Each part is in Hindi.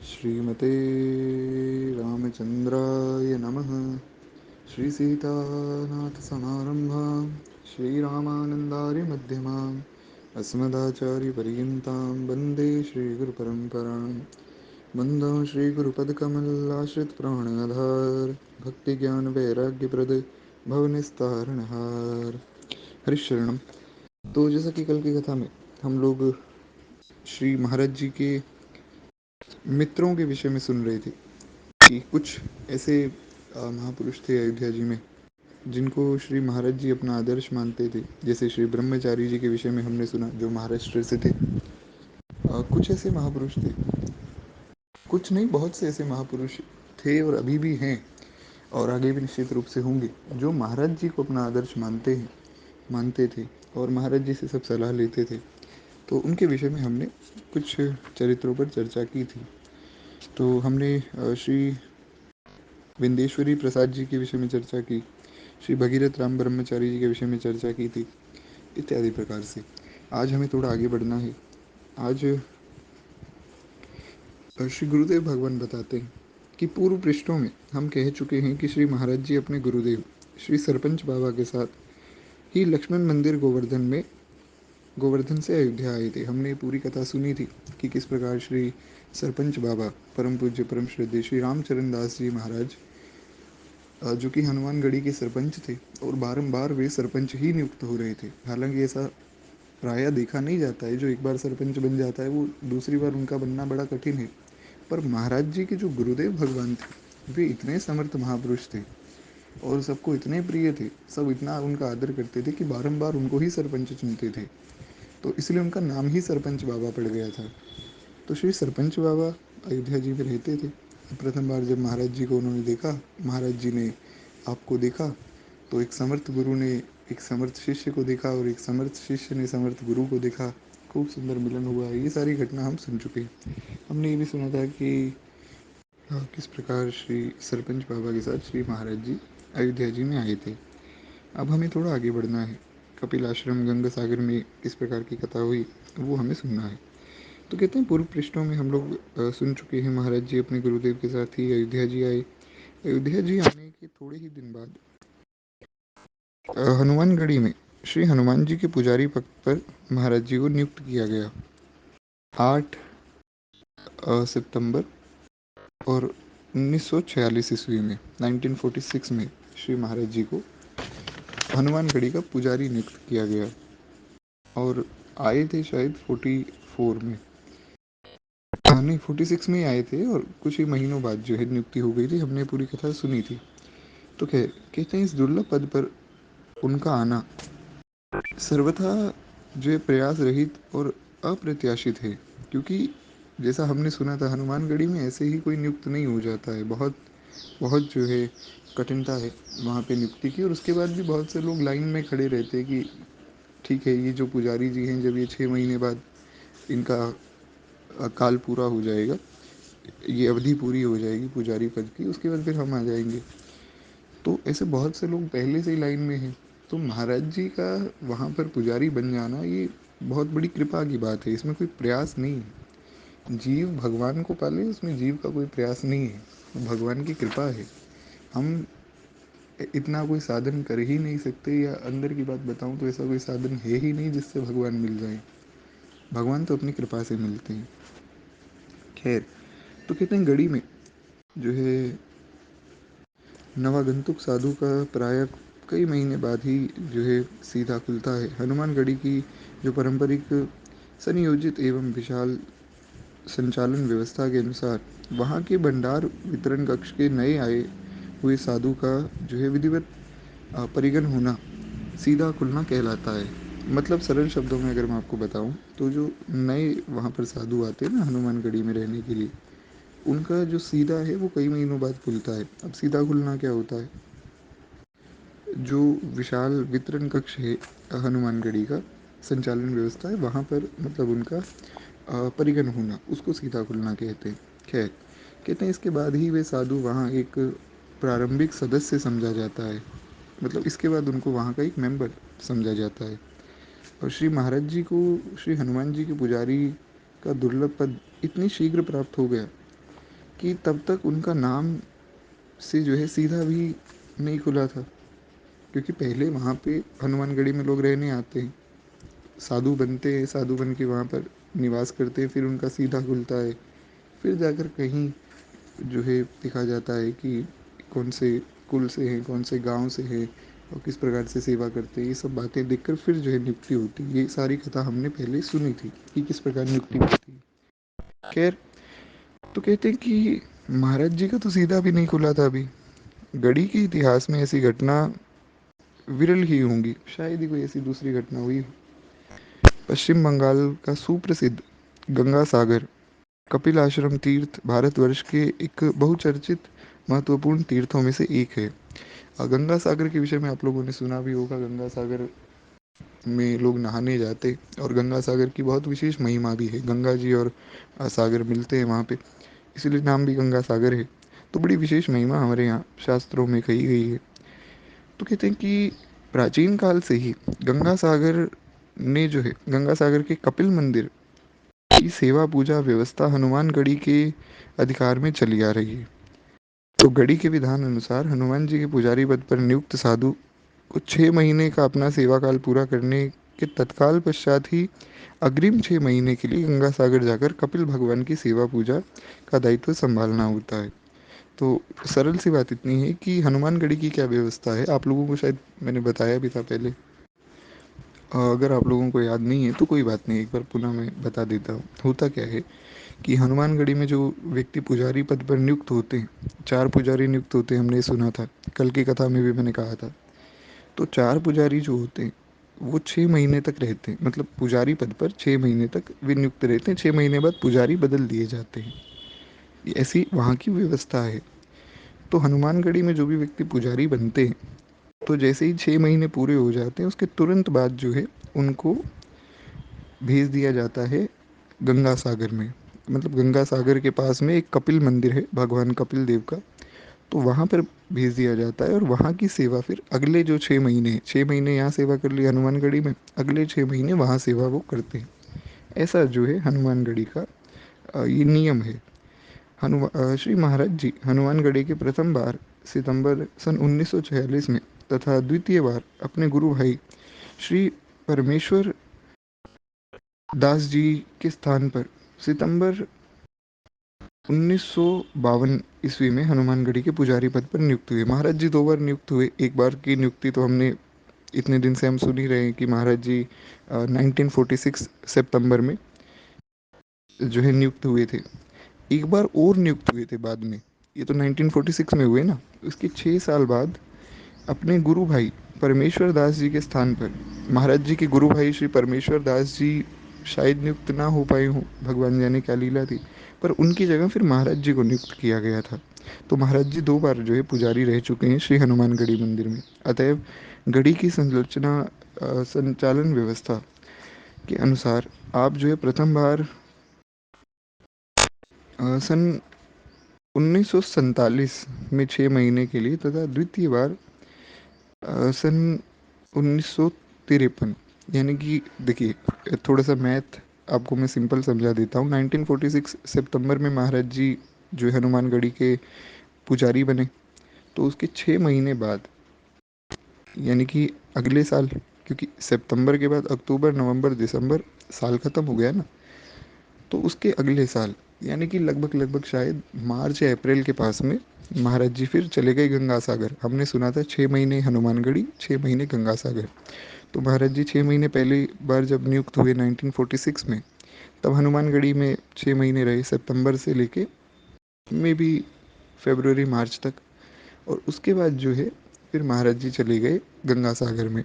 श्रीमते रामचन्द्राय नमः। श्रीसीतानाथसमारम्भां श्रीरामानन्दार्यमध्यमाम् अस्मदाचार्यपर्यन्तां वन्दे श्रीगुरुपरम्परां। वन्दं श्रीगुरुपदकमलाश्रितप्राणनाधार भक्तिज्ञानवैराग्यप्रद भवनिस्तारणहार। हरिशरणम। तो जैसा कि कल की कथा में हम लोग श्री महाराज जी के मित्रों के विषय में सुन रहे थे कि कुछ ऐसे महापुरुष थे अयोध्या जी में जिनको श्री महाराज जी अपना आदर्श मानते थे। जैसे श्री ब्रह्मचारी जी के विषय में हमने सुना, जो महाराष्ट्र से थे। कुछ ऐसे महापुरुष थे, कुछ नहीं बहुत से ऐसे महापुरुष थे और अभी भी हैं और आगे भी निश्चित रूप से होंगे, जो महाराज जी को अपना आदर्श मानते थे और महाराज जी से सब सलाह लेते थे। तो उनके विषय में हमने कुछ चरित्रों पर चर्चा की थी। तो हमने श्री विंदेश्वरी प्रसाद जी के विषय में चर्चा की, श्री भगीरथ राम ब्रह्मचारी जी के विषय में चर्चा की थी, इत्यादि प्रकार से। आज हमें थोड़ा आगे बढ़ना है। आज श्री गुरुदेव भगवान बताते हैं कि पूर्व पृष्ठों में हम कह चुके हैं कि श्री महाराज जी अपने गुरुदेव श्री सरपंच बाबा के साथ ही लक्ष्मण मंदिर गोवर्धन से अयोध्या आए थे। हमने पूरी कथा सुनी थी कि किस प्रकार श्री सरपंच बाबा परम पूज्य परम श्रद्धेय श्री रामचरण दास जी महाराज, जो कि हनुमानगढ़ी के सरपंच थे और बारंबार वे सरपंच ही नियुक्त हो रहे थे। हालांकि ऐसा प्रायः देखा नहीं जाता है, जो एक बार सरपंच बन जाता है वो दूसरी बार उनका बनना बड़ा कठिन है। पर महाराज जी के जो गुरुदेव भगवान थे, वे इतने समर्थ महापुरुष थे और सबको इतने प्रिय थे, सब इतना उनका आदर करते थे कि बारंबार उनको ही सरपंच चुनते थे। तो इसलिए उनका नाम ही सरपंच बाबा पड़ गया था। तो श्री सरपंच बाबा अयोध्या जी में रहते थे। प्रथम बार जब महाराज जी को उन्होंने देखा, महाराज जी ने आपको देखा, तो एक समर्थ गुरु ने एक समर्थ शिष्य को देखा और एक समर्थ शिष्य ने समर्थ गुरु को देखा। खूब सुंदर मिलन हुआ। ये सारी घटना हम सुन चुके हैं। हमने ये भी सुना था कि किस प्रकार श्री सरपंच बाबा के साथ श्री महाराज जी अयोध्या जी में आए थे। अब हमें थोड़ा आगे बढ़ना है। कपिल आश्रम गंगा सागर में किस प्रकार की कथा हुई वो हमें सुनना है। तो कहते हैं पूर्व पृष्ठों में हम लोग सुन चुके हैं महाराज जी अपने गुरुदेव के साथ ही अयोध्या जी आए। अयोध्या जी आने के थोड़े ही दिन बाद हनुमानगढ़ी में श्री हनुमान जी के पुजारी पद पर महाराज जी को नियुक्त किया गया। 8 सितंबर और 1946 ईस्वी में 1946 में श्री महाराज जी को हनुमानगढ़ी का पुजारी नियुक्त किया गया। और आए थे शायद 44 में, हाँ नहीं 46 में ही आए थे और कुछ ही महीनों बाद जो है नियुक्ति हो गई थी। हमने पूरी कथा सुनी थी। तो कहते हैं इस दुर्लभ पद पर उनका आना सर्वथा जो है प्रयास रहित और अप्रत्याशित है। क्योंकि जैसा हमने सुना था, हनुमानगढ़ी में ऐसे ही कोई नियुक्त नहीं हो जाता है। बहुत बहुत जो है कठिनता है वहाँ पे नियुक्ति की। और उसके बाद भी बहुत से लोग लाइन में खड़े रहते हैं कि ठीक है, ये जो पुजारी जी हैं, जब ये 6 महीने बाद इनका काल पूरा हो जाएगा, ये अवधि पूरी हो जाएगी पुजारी पद की, उसके बाद फिर हम आ जाएंगे। तो ऐसे बहुत से लोग पहले से ही लाइन में हैं। तो महाराज जी का वहाँ पर पुजारी बन जाना ये बहुत बड़ी कृपा की बात है। इसमें कोई प्रयास नहीं है। जीव भगवान को पाले, उसमें जीव का कोई प्रयास नहीं है, भगवान की कृपा है। हम इतना कोई साधन कर ही नहीं सकते, या अंदर की बात बताऊं तो ऐसा कोई साधन है ही नहीं जिससे भगवान मिल जाए। भगवान तो अपनी कृपा से मिलते हैं। खैर, तो कहते हैं गढ़ी में जो है नवागंतुक साधु का प्राय कई महीने बाद ही जो है सीधा खुलता है। हनुमानगढ़ी की जो पारंपरिक संयोजित एवं विशाल संचालन व्यवस्था के अनुसार वहाँ के भंडार वितरण कक्ष के नए आए हुए साधु का जो है विधिवत परिगण होना सीधा खुलना कहलाता है। मतलब सरल शब्दों में अगर मैं आपको बताऊं, तो जो नए वहाँ पर साधु आते हैं ना हनुमानगढ़ी में रहने के लिए, उनका जो सीधा है वो कई महीनों बाद खुलता है। अब सीधा खुलना क्या होता है? जो विशाल वितरण कक्ष है हनुमानगढ़ी का, संचालन व्यवस्था है वहाँ पर, मतलब उनका परिगण होना, उसको सीधा खुलना कहते हैं। खैर, कहते हैं इसके बाद ही वे साधु वहाँ एक प्रारंभिक सदस्य समझा जाता है। मतलब इसके बाद उनको वहाँ का एक मेंबर समझा जाता है। और श्री महाराज जी को श्री हनुमान जी के पुजारी का दुर्लभ पद इतनी शीघ्र प्राप्त हो गया कि तब तक उनका नाम से जो है सीधा भी नहीं खुला था, क्योंकि पहले वहाँ पे हनुमानगढ़ी में लोग रहने आते हैं, साधु बनते हैं, साधु बन के वहाँ पर निवास करते हैं, फिर उनका सीधा खुलता है, फिर जाकर कहीं जो है देखा जाता है कि कौन से कुल से हैं, कौन से गांव से हैं और किस प्रकार से सेवा करते हैं। ये सब बातें देखकर फिर जो है नियुक्ति होती है। ये सारी कथा हमने पहले सुनी थी कि किस प्रकार नियुक्ति होती है। खैर, तो कहते हैं कि महाराज जी का तो सीधा भी नहीं खुला था अभी। गढ़ी के इतिहास में ऐसी घटना विरल ही होंगी, शायद ही कोई ऐसी दूसरी घटना हुई हो। पश्चिम बंगाल का सुप्रसिद्ध गंगा सागर कपिल आश्रम तीर्थ भारतवर्ष के एक बहुचर्चित महत्वपूर्ण तीर्थों में से एक है। गंगा सागर के विषय में आप लोगों ने सुना भी होगा। गंगा सागर में लोग नहाने जाते, और गंगा सागर की बहुत विशेष महिमा भी है। गंगा जी और सागर मिलते हैं वहाँ पे, इसीलिए नाम भी गंगा सागर है। तो बड़ी विशेष महिमा हमारे यहाँ शास्त्रों में कही गई है। तो कहते हैं कि प्राचीन काल से ही गंगा सागर ने जो है, गंगा सागर के कपिल मंदिर की सेवा पूजा व्यवस्था हनुमानगढ़ी के अधिकार में चली आ रही है। तो गढ़ी के विधान अनुसार हनुमान जी के पुजारी पद पर नियुक्त साधु को 6 महीने का अपना सेवा काल पूरा करने के तत्काल पश्चात ही अग्रिम 6 महीने के लिए गंगा सागर जाकर कपिल भगवान की सेवा पूजा का दायित्व संभालना होता है। तो सरल सी बात इतनी है कि हनुमानगढ़ी की क्या व्यवस्था है, आप लोगों को शायद मैंने बताया भी था पहले। अगर आप लोगों को याद नहीं है तो कोई बात नहीं, एक बार पुनः मैं बता देता हूँ। होता क्या है कि हनुमानगढ़ी में जो व्यक्ति पुजारी पद पर नियुक्त होते हैं, 4 पुजारी नियुक्त होते हैं, हमने सुना था, कल की कथा में भी मैंने कहा था। तो 4 पुजारी जो होते हैं वो 6 महीने तक रहते हैं, मतलब पुजारी पद पर 6 महीने तक वे नियुक्त रहते हैं। 6 महीने बाद पुजारी बदल दिए जाते हैं। ये ऐसी वहाँ की व्यवस्था है। तो हनुमानगढ़ी में जो भी व्यक्ति पुजारी बनते हैं, तो जैसे ही 6 महीने पूरे हो जाते हैं उसके तुरंत बाद जो है उनको भेज दिया जाता है गंगा सागर में। मतलब गंगा सागर के पास में एक कपिल मंदिर है भगवान कपिल देव का, तो वहाँ पर भेज दिया जाता है। और वहाँ की सेवा फिर अगले जो 6 महीने हैं, 6 महीने यहाँ सेवा कर ली हनुमानगढ़ी में, अगले 6 महीने वहाँ सेवा वो करते हैं। ऐसा जो है हनुमानगढ़ी का ये नियम है। श्री महाराज जी हनुमानगढ़ी के प्रथम बार सितंबर सन 1946 में तथा द्वितीय बार अपने गुरु भाई श्री परमेश्वर दास जी के स्थान पर सितंबर 1952 में हनुमानगढ़ी के पुजारी पद पर नियुक्त हुए। महाराज जी 2 बार नियुक्त हुए। एक बार की नियुक्ति तो हमने इतने दिन से हम सुन ही रहे हैं कि महाराज जी 1946 सितंबर में जो है नियुक्त हुए थे। एक बार और नियुक्त हुए थे बाद में, ये तो 1946 में हुए ना। उसके 6 साल बाद अपने गुरु भाई परमेश्वर दास जी के स्थान पर, महाराज जी के गुरु भाई श्री परमेश्वर दास जी शायद नियुक्त ना हो पाए हों, भगवान जाने क्या लीला थी, पर उनकी जगह फिर महाराज जी को नियुक्त किया गया था। तो महाराज जी 2 बार जो है पुजारी रह चुके हैं श्री हनुमानगढ़ी मंदिर में। अतएव गढ़ी की संरचना संचालन व्यवस्था के अनुसार आप जो है प्रथम बार सन 1947 में 6 महीने के लिए तथा द्वितीय बार सन 1953, यानी कि देखिए थोड़ा सा मैथ आपको मैं सिंपल समझा देता हूँ। 1946 सितंबर में महाराज जी जो है हनुमानगढ़ी के पुजारी बने, तो उसके 6 महीने बाद, यानी कि अगले साल, क्योंकि सितंबर के बाद अक्टूबर नवंबर दिसंबर साल ख़त्म हो गया ना, तो उसके अगले साल यानी कि लगभग लगभग शायद मार्च या अप्रैल के पास में महाराज जी फिर चले गए गंगा सागर। हमने सुना था 6 महीने हनुमानगढ़ी, 6 महीने गंगा सागर। तो महाराज जी 6 महीने पहली बार जब नियुक्त हुए 1946 में, तब हनुमानगढ़ी में 6 महीने रहे, सितंबर से लेके मे बी फरवरी मार्च तक। और उसके बाद जो है फिर महाराज जी चले गए गंगा सागर में।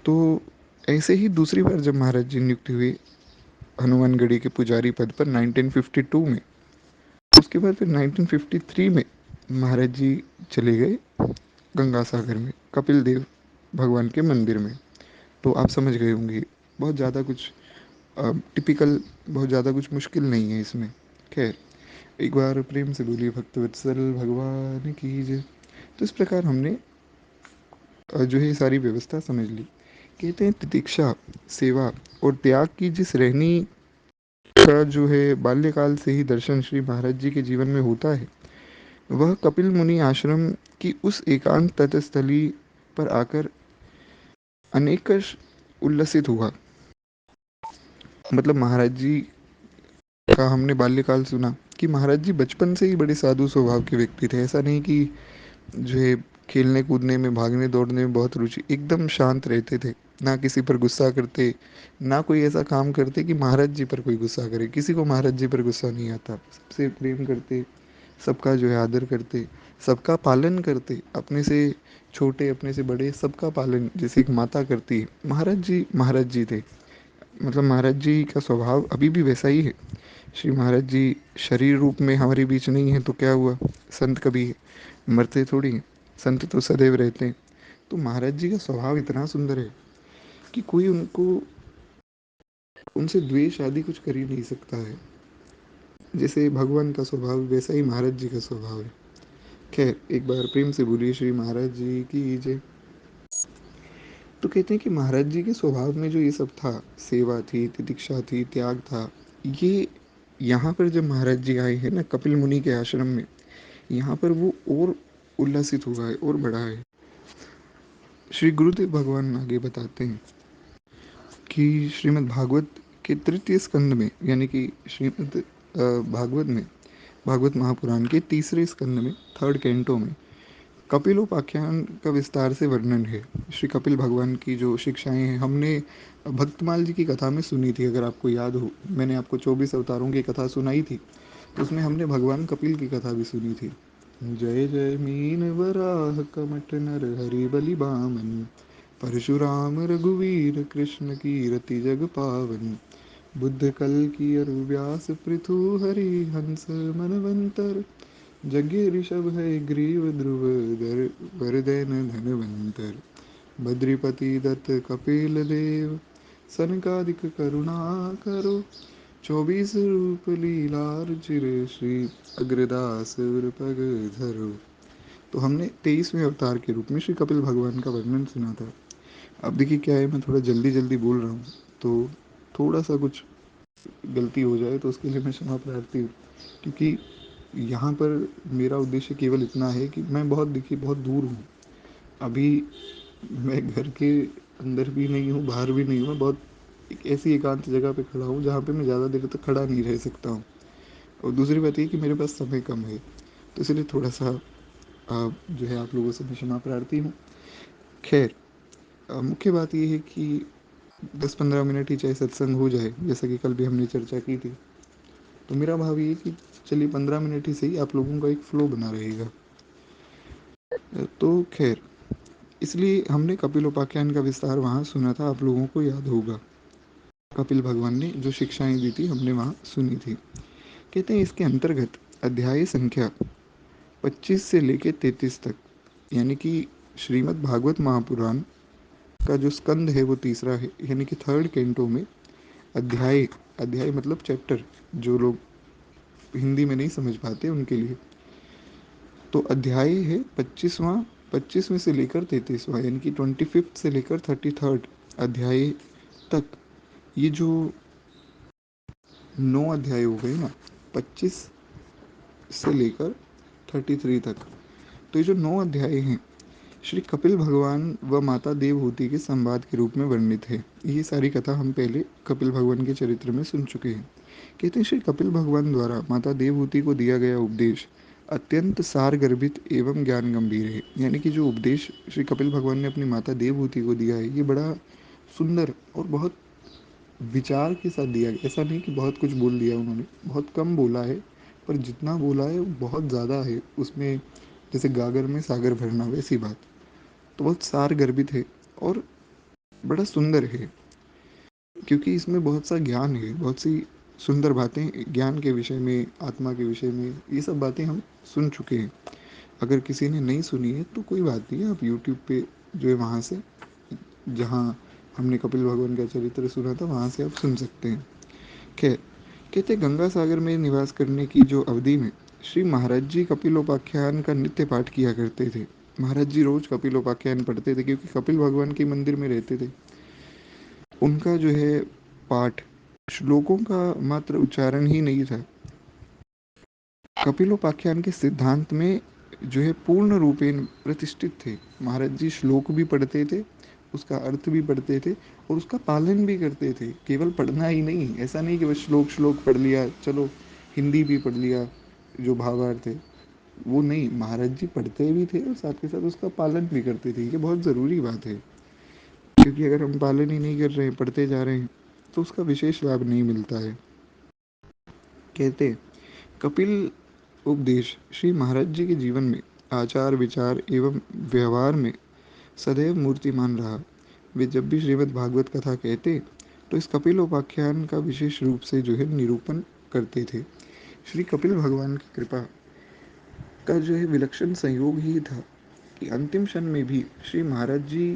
तो ऐसे ही दूसरी बार जब महाराज जी नियुक्त हुए हनुमानगढ़ी के पुजारी पद पर 1952 में, उसके बाद फिर 1953 में महाराज जी चले गए गंगा सागर में कपिल देव भगवान के मंदिर में। तो आप समझ गए होंगे, बहुत ज़्यादा कुछ टिपिकल, बहुत ज़्यादा कुछ मुश्किल नहीं है इसमें। खैर, एक बार प्रेम से बोलिए भक्तवत्सल भगवान की जय। तो इस प्रकार हमने जो है ये सारी व्यवस्था समझ ली। कहते हैं तितिक्षा, सेवा और त्याग की जिस रहनी का जो है बाल्यकाल से ही दर्शन श्री महाराज जी के जीवन में होता है, वह कपिल मुनि आश्रम की उस एकांत तटस्थली पर आकर अनेकश उल्लसित हुआ। मतलब महाराज जी का हमने बाल्यकाल सुना कि महाराज जी बचपन से ही बड़े साधु स्वभाव के व्यक्ति थे। ऐसा नहीं कि जो है खेलने कूदने में, भागने दौड़ने में बहुत रुचि, एकदम शांत रहते थे, ना किसी पर गुस्सा करते, ना कोई ऐसा काम करते कि महाराज जी पर कोई गुस्सा करे। किसी को महाराज जी पर गुस्सा नहीं आता, सबसे प्रेम करते, सबका जो है आदर करते, सबका पालन करते, अपने से छोटे अपने से बड़े सबका पालन जैसे एक माता करती है। महाराज जी थे। मतलब महाराज जी का स्वभाव अभी भी वैसा ही है। श्री महाराज जी शरीर रूप में हमारे बीच नहीं है तो क्या हुआ, संत कभी मरते थोड़ी हैं, संत तो सदैव रहते हैं। तो महाराज जी का स्वभाव इतना सुंदर है कि कोई उनको उनसे द्वेष आदि कुछ कर ही नहीं सकता है। जैसे भगवान का स्वभाव वैसा ही महाराज जी का स्वभाव है। खैर, एक बार प्रेम से बोलिए श्री महाराज जी की जय। तो कहते हैं कि महाराज जी के स्वभाव में जो ये सब था, सेवा थी, तितिक्षा थी, त्याग था, ये यहाँ पर जब महाराज जी आए हैं ना कपिल मुनि के आश्रम में, यहाँ पर वो और उल्लासित हुआ है और बढ़ा है। श्री गुरुदेव भगवान आगे बताते हैं कि श्रीमद् भागवत के तृतीय स्कंद में, यानी कि भागवत में, भागवत महापुराण के तीसरे स्कंद में, थर्ड कैंटो में कपिलोपाख्यान का विस्तार से वर्णन है। श्री कपिल भगवान की जो शिक्षाएं हैं हमने भक्तमाल जी की कथा में सुनी थी, अगर आपको याद हो। मैंने आपको 24 अवतारों की कथा सुनाई थी, तो उसमें हमने भगवान कपिल की कथा भी सुनी थी। जय जय मीन वराह कमट नर हरि बलि बामन, परशुराम रघुवीर कृष्ण कीरति जग पावन, बुद्ध कल की अरु व्यास पृथु हरि हंस मनवंतर, जग्गे ऋषभ है ग्रीव ध्रुव धर वरदैन धनवंतर, बद्रीपति दत्त कपिल देव सनकादिक करुणा करो, 24 रूप लीलार चिर श्री अग्रदास पग धरो। तो हमने 23वें अवतार के रूप में श्री कपिल भगवान का वर्णन सुना था। अब देखिए क्या है, मैं थोड़ा जल्दी जल्दी बोल रहा हूँ, तो थोड़ा सा कुछ गलती हो जाए तो उसके लिए मैं क्षमा प्रार्थी हूँ। क्योंकि यहाँ पर मेरा उद्देश्य केवल इतना है कि मैं बहुत, देखिए, बहुत दूर हूँ अभी। मैं घर के अंदर भी नहीं हूँ, बाहर भी नहीं हूँ। मैं बहुत एक ऐसी एकांत जगह पे खड़ा हूँ जहाँ पे मैं ज़्यादा देर तक खड़ा नहीं रह सकता हूँ। और दूसरी बात ये कि मेरे पास समय कम है, तो इसलिए थोड़ा सा जो है आप लोगों से मैं क्षमा प्रार्थी हूँ। खैर, मुख्य बात ये है कि 10-15 मिनट ही चाहे सत्संग हो जाए, जैसा कि कल भी हमने चर्चा की थी। तो मेरा भाव ये है कि चलिए 15 मिनट ही सही, आप लोगों का एक फ्लो बना रहेगा। तो खैर, इसलिए हमने कपिलोपाख्यान का विस्तार वहाँ सुना था, आप लोगों को याद होगा। कपिल भगवान ने जो शिक्षाएं दी थी हमने वहाँ सुनी थी। कहते हैं इसके अंतर्गत अध्याय संख्या 25 से लेकर 33 तक, यानी कि श्रीमद् भागवत महापुराण का जो स्कंद है वो तीसरा है, यानी कि थर्ड कैंटो में अध्याय, अध्याय मतलब चैप्टर, जो लोग हिंदी में नहीं समझ पाते उनके लिए, तो अध्याय है 25वां, 25वें से लेकर 33वां, यानी कि 25th से लेकर 33rd अध्याय तक। ये जो 9 अध्याय हो गए ना, 25 से लेकर 33 तक, तो ये जो 9 अध्याय हैं श्री कपिल भगवान व माता देवहूति के संवाद के रूप में वर्णित है। ये सारी कथा हम पहले कपिल भगवान के चरित्र में सुन चुके हैं। कहते हैं श्री कपिल भगवान द्वारा माता देवहूति को दिया गया उपदेश अत्यंत सार गर्भित एवं ज्ञान गंभीर है। यानी कि जो उपदेश श्री कपिल भगवान ने अपनी माता देवहूति को दिया है, ये बड़ा सुंदर और बहुत विचार के साथ दिया है। ऐसा नहीं कि बहुत कुछ बोल दिया उन्होंने, बहुत कम बोला है, पर जितना बोला है वो बहुत ज़्यादा है उसमें। जैसे गागर में सागर भरना, वैसी बात। तो बहुत सार गर्भित है और बड़ा सुंदर है, क्योंकि इसमें बहुत सा ज्ञान है, बहुत सी सुंदर बातें ज्ञान के विषय में, आत्मा के विषय में, ये सब बातें हम सुन चुके हैं। अगर किसी ने नहीं सुनी है तो कोई बात नहीं है, आप यूट्यूब पे जो है वहाँ से, जहाँ हमने कपिल भगवान का चरित्र सुना था वहाँ से आप सुन सकते हैं। खैर, कहते गंगा सागर में निवास करने की जो अवधि में श्री महाराज जी कपिलोपाख्यान का नित्य पाठ किया करते थे। महाराज जी रोज कपिलोपाख्यान पढ़ते थे, क्योंकि कपिल भगवान के मंदिर में रहते थे। उनका जो है पाठ श्लोकों का मात्र उच्चारण ही नहीं था, कपिलोपाख्यान के सिद्धांत में जो है पूर्ण रूपेण प्रतिष्ठित थे। महाराज जी श्लोक भी पढ़ते थे, उसका अर्थ भी पढ़ते थे और उसका पालन भी करते थे। केवल पढ़ना ही नहीं, ऐसा नहीं कि बस श्लोक श्लोक पढ़ लिया, चलो हिंदी भी पढ़ लिया जो भावार्थ है, वो नहीं, महाराज जी पढ़ते भी थे और साथ के साथ उसका पालन भी करते थे। ये बहुत ज़रूरी बात है, क्योंकि अगर हम पालन ही नहीं कर रहे हैं, पढ़ते जा रहे हैं, तो उसका विशेष लाभ नहीं मिलता है। कहते कपिल उपदेश श्री महाराज जी के जीवन में आचार विचार एवं व्यवहार में सदैव मूर्तिमान रहा। वे जब भी श्रीमद् भागवत कथा कहते तो इस कपिलोपाख्यान का विशेष रूप से जो है निरूपण करते थे। श्री कपिल भगवान की कृपा का जो है विलक्षण संयोग ही था कि अंतिम क्षण में भी श्री महाराज जी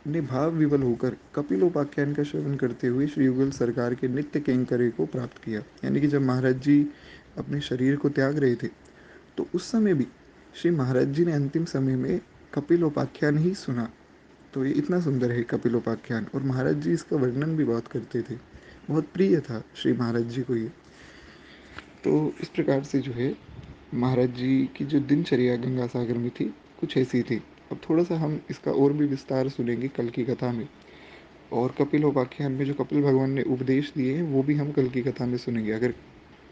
ने भाव विवल होकर कपिलोपाख्यान का श्रवण करते हुए श्री युगल सरकार के नित्य कैंकर्य को प्राप्त किया। यानी कि जब महाराज जी अपने शरीर को त्याग रहे थे, तो उस समय भी श्री महाराज जी ने अंतिम समय में कपिलोपाख्यान ही सुना। तो ये इतना सुंदर है कपिलोपाख्यान, और महाराज जी इसका वर्णन भी बहुत करते थे, बहुत प्रिय था श्री महाराज जी को ये। तो इस प्रकार से जो है महाराज जी की जो दिनचर्या गंगा सागर में थी, कुछ ऐसी थी। अब थोड़ा सा हम इसका और भी विस्तार सुनेंगे कल की कथा में, और कपिलोपाख्यान में जो कपिल भगवान ने उपदेश दिए हैं वो भी हम कल की कथा में सुनेंगे। अगर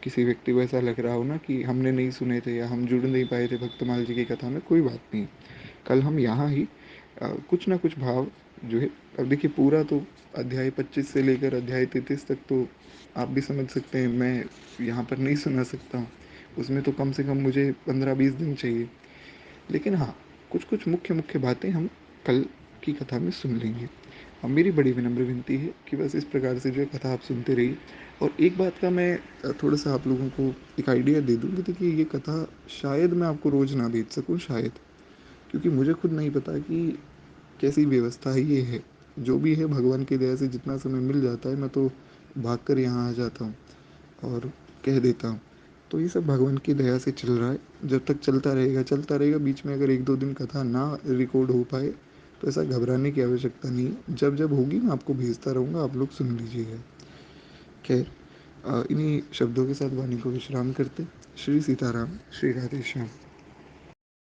किसी व्यक्ति को ऐसा लग रहा हो ना कि हमने नहीं सुने थे या हम जुड़ नहीं पाए थे भक्तमाल जी की कथा में, कोई बात नहीं, कल हम यहाँ ही कुछ ना कुछ भाव जो है, अब देखिए पूरा तो अध्याय 25 से लेकर अध्याय 33 तक तो आप भी समझ सकते हैं, मैं यहाँ पर नहीं सुना सकता हूँ। उसमें तो कम से कम मुझे 15-20 दिन चाहिए। लेकिन हाँ, कुछ कुछ मुख्य मुख्य बातें हम कल की कथा में सुन लेंगे। अब मेरी बड़ी विनम्र विनती है कि बस इस प्रकार से जो है कथा आप सुनते रहिए। और एक बात का मैं थोड़ा सा आप लोगों को एक आइडिया दे दूँ कि देखिए ये कथा शायद मैं आपको रोज़ ना भेज सकूँ, शायद, क्योंकि मुझे खुद नहीं पता कि कैसी व्यवस्था ये है। जो भी है भगवान की दया से जितना समय मिल जाता है मैं तो भाग कर यहाँ आ जाता हूँ और कह देता हूँ। तो ये सब भगवान की दया से चल रहा है, जब तक चलता रहेगा चलता रहेगा। बीच में अगर 1-2 दिन कथा ना रिकॉर्ड हो पाए तो ऐसा घबराने की आवश्यकता नहीं है, जब जब होगी मैं आपको भेजता रहूँगा, आप लोग सुन लीजिएगा। खैर, इन्हीं शब्दों के साथ वाणी को विश्राम करते। श्री सीताराम, श्री राधे श्याम।